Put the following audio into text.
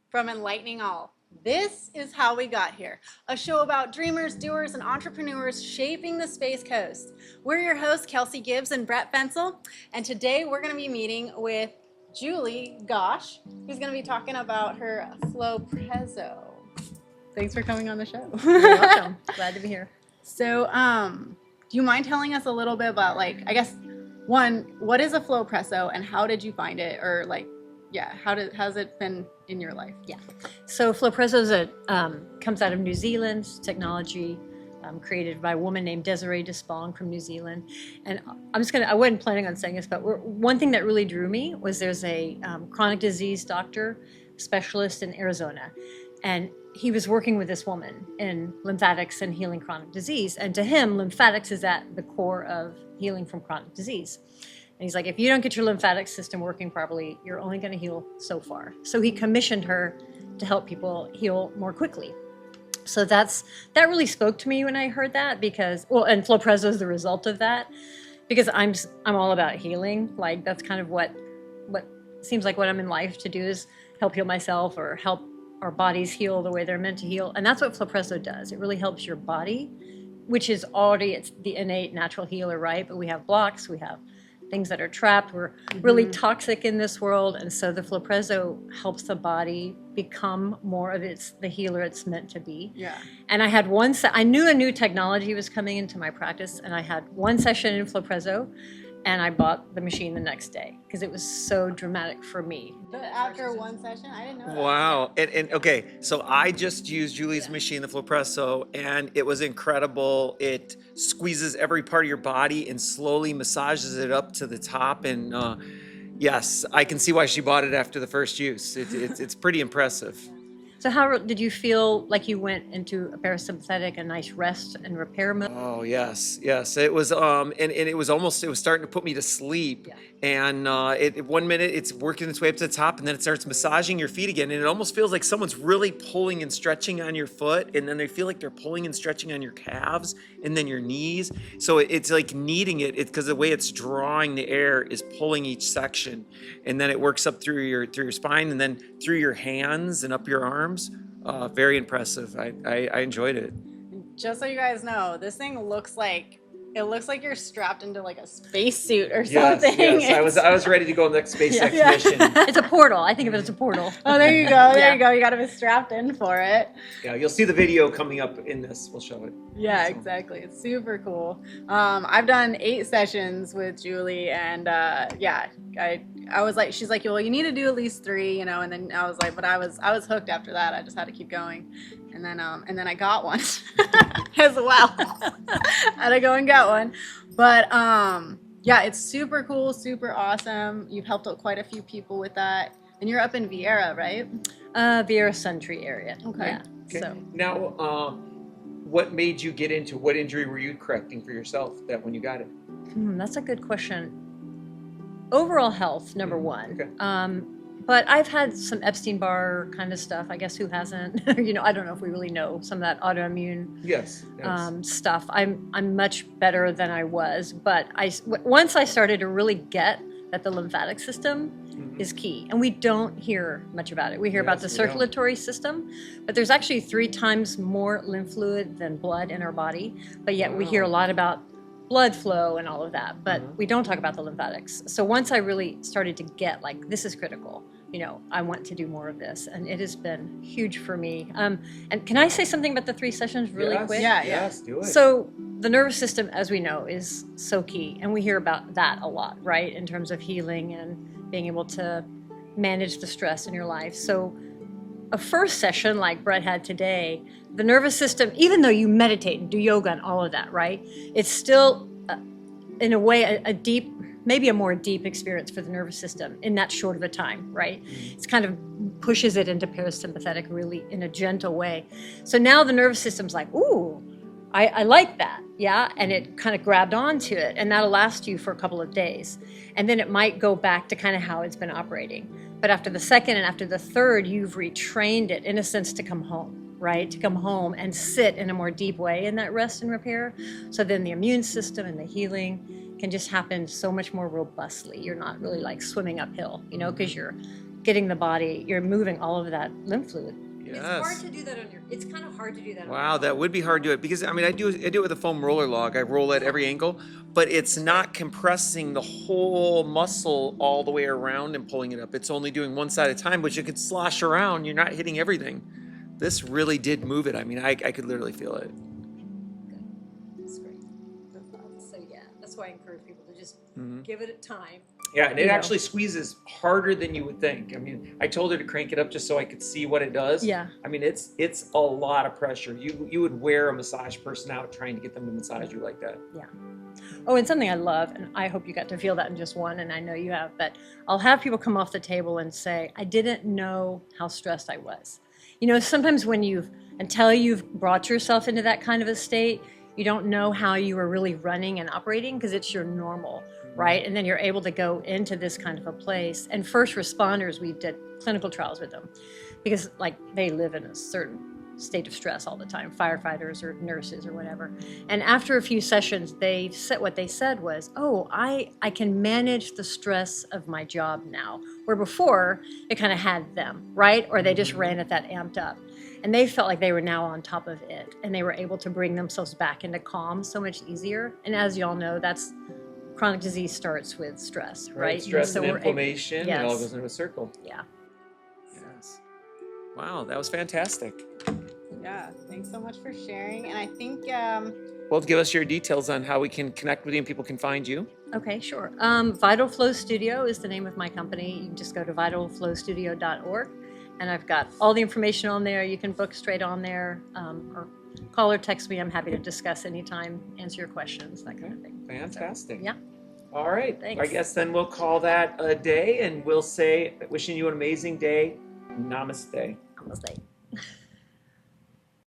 from Enlightening All. This is how we got here, a show about dreamers, doers, and entrepreneurs shaping the Space Coast. We're your hosts, Kelsy Gibbs and Bret Fencl, and today we're going to be meeting with Julie Gosh, who's going to be talking about her Flowpresso. Thanks for coming on the show. You're welcome. Glad to be here. So, do you mind telling us a little bit about, like, I guess, one, what is a Flowpresso and how did you find it? Or, like, yeah, how's it been in your life? Yeah. So Flowpresso comes out of New Zealand, technology created by a woman named Desiree Despong from New Zealand. And I wasn't planning on saying this, but one thing that really drew me was there's a chronic disease doctor specialist in Arizona. And he was working with this woman in lymphatics and healing chronic disease. And to him, lymphatics is at the core of healing from chronic disease. And he's like, if you don't get your lymphatic system working properly, you're only going to heal so far. So he commissioned her to help people heal more quickly. So that really spoke to me when I heard that because, well, and Flowpresso is the result of that because I'm all about healing. Like that's kind of what seems like what I'm in life to do is help heal myself or help our bodies heal the way they're meant to heal. And that's what Flowpresso does. It really helps your body, which is already, it's the innate natural healer, right? But we have blocks, we have things that are trapped. We're really toxic in this world. And so the Flowpresso helps the body become more of the healer it's meant to be. Yeah. And I had I knew a new technology was coming into my practice and I had one session in Flowpresso and I bought the machine the next day because it was so dramatic for me. After one session? I didn't know that. Wow. And okay, so I just used Julie's machine, the Flowpresso, and it was incredible. It squeezes every part of your body and slowly massages it up to the top. And yes, I can see why she bought it after the first use. It's pretty impressive. So how did you feel like you went into a parasympathetic, a nice rest and repair mode? Oh yes. It was and it was starting to put me to sleep. Yeah. And 1 minute it's working its way up to the top, and then it starts massaging your feet again, and it almost feels like someone's really pulling and stretching on your foot, and then they feel like they're pulling and stretching on your calves and then your knees. So it's like kneading it because the way it's drawing the air is pulling each section, and then it works up through your spine and then through your hands and up your arms. Very impressive. I enjoyed it. Just so you guys know, this thing looks like you're strapped into like a spacesuit or Yes, something. yes. I was ready to go on the next SpaceX mission. It's a portal. I think of it as a portal. Oh, there you go. There you go. You got to be strapped in for it. Yeah, you'll see the video coming up in this. We'll show it. Yeah, So. exactly. It's super cool. I've done 8 sessions with Julie, and yeah, I was like, she's like, well, you need to do at least 3, you know. And then I was like, but I was hooked after that. I just had to keep going, and then I got one as well. Had to go and get one, but yeah, it's super cool, super awesome. You've helped out quite a few people with that, and you're up in Vieira, right? Vieira Suntree area. Okay. Yeah. Okay. So Now, what made you get into? What injury were you correcting for yourself when you got it? that's a good question. Overall health, number one. Okay. But I've had some Epstein-Barr kind of stuff. I guess who hasn't? You know, I don't know if we really know some of that autoimmune Yes. stuff. I'm much better than I was, but once I started to really get that the lymphatic system is key, and we don't hear much about it. We hear about the circulatory system, but there's actually 3 times more lymph fluid than blood in our body, but yet we hear a lot about blood flow and all of that, but we don't talk about the lymphatics. So once I really started to get like, this is critical, you know, I want to do more of this, and it has been huge for me. And can I say something about the 3 sessions really quick? Yeah. Yes, do it. So the nervous system, as we know, is so key, and we hear about that a lot, right, in terms of healing and being able to manage the stress in your life. So a first session like Bret had today, the nervous system, even though you meditate and do yoga and all of that, right, it's still, in a way, maybe a more deep experience for the nervous system in that short of a time, right? It's kind of pushes it into parasympathetic really in a gentle way. So now the nervous system's like, ooh, I like that, yeah? And it kind of grabbed onto it, and that'll last you for a couple of days. And then it might go back to kind of how it's been operating. But after the second and after the third, you've retrained it, in a sense, to come home, right? To come home and sit in a more deep way in that rest and repair. So then the immune system and the healing can just happen so much more robustly. You're not really like swimming uphill, you know, because you're getting the body, you're moving all of that lymph fluid. Yes. It's hard to do that on your, it's kind of hard to do that. Wow, that would be hard to do it because I mean I do it with a foam roller log. I roll at every angle, but it's not compressing the whole muscle all the way around and pulling it up. It's only doing one side at a time, but you could slosh around. You're not hitting everything. This really did move it. I mean, I could literally feel it. That's great. So yeah, that's why I encourage people to just give it a time. Yeah, and it You know. actually squeezes harder than you would think. I mean, I told her to crank it up just so I could see what it does. Yeah. I mean, it's a lot of pressure. You would wear a massage person out trying to get them to massage you like that. Yeah. Oh, and something I love, and I hope you got to feel that in just one, and I know you have, but I'll have people come off the table and say, I didn't know how stressed I was. You know, sometimes until you've brought yourself into that kind of a state, you don't know how you are really running and operating because it's your normal, right? And then you're able to go into this kind of a place. And first responders, we did clinical trials with them because like they live in a certain state of stress all the time, firefighters or nurses or whatever. And after a few sessions, what they said was, oh, I can manage the stress of my job now, where before it kind of had them, right? Or they just ran at that amped up. And they felt like they were now on top of it and they were able to bring themselves back into calm so much easier. And as y'all know, that's chronic disease starts with stress, right? Stress So and we're inflammation, yes. it all goes into a circle. Yeah. Yes. Wow, that was fantastic. Yeah, thanks so much for sharing. And I think Well, give us your details on how we can connect with you and people can find you. Okay, sure. Vital Flow Studio is the name of my company. You can just go to vitalflowstudio.org. And I've got all the information on there. You can book straight on there or call or text me. I'm happy to discuss anytime, answer your questions, that kind of thing. Fantastic. So, yeah. All right. Thanks. I guess then we'll call that a day and we'll say, wishing you an amazing day. Namaste. Namaste.